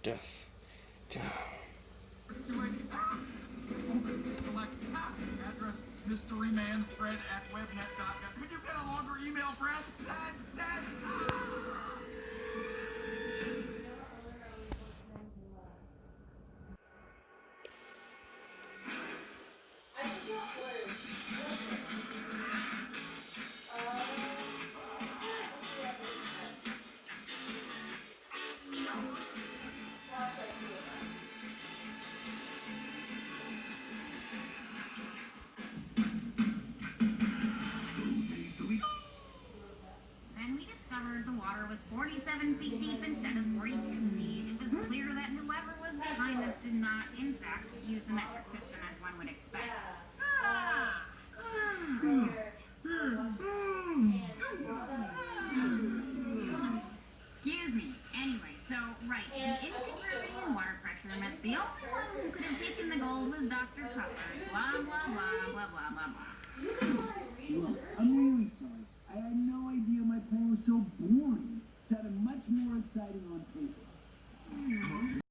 Yes. Select address mysterymanfred@webnet.com. Could you get a longer email, Fred? Send. Then we discovered the water was 47 feet deep instead of 42 feet. It was clear that whoever was behind this did not, in fact, use the metric system as one would expect. Excuse me. Anyway, so, right, the instant water pressure meant the only one who could have taken the gold was Dr. Cutler. Blah, blah, blah, blah, blah, blah, blah. Look, I'm really sorry. I had no idea my plan was so boring. It sounded much more exciting on paper.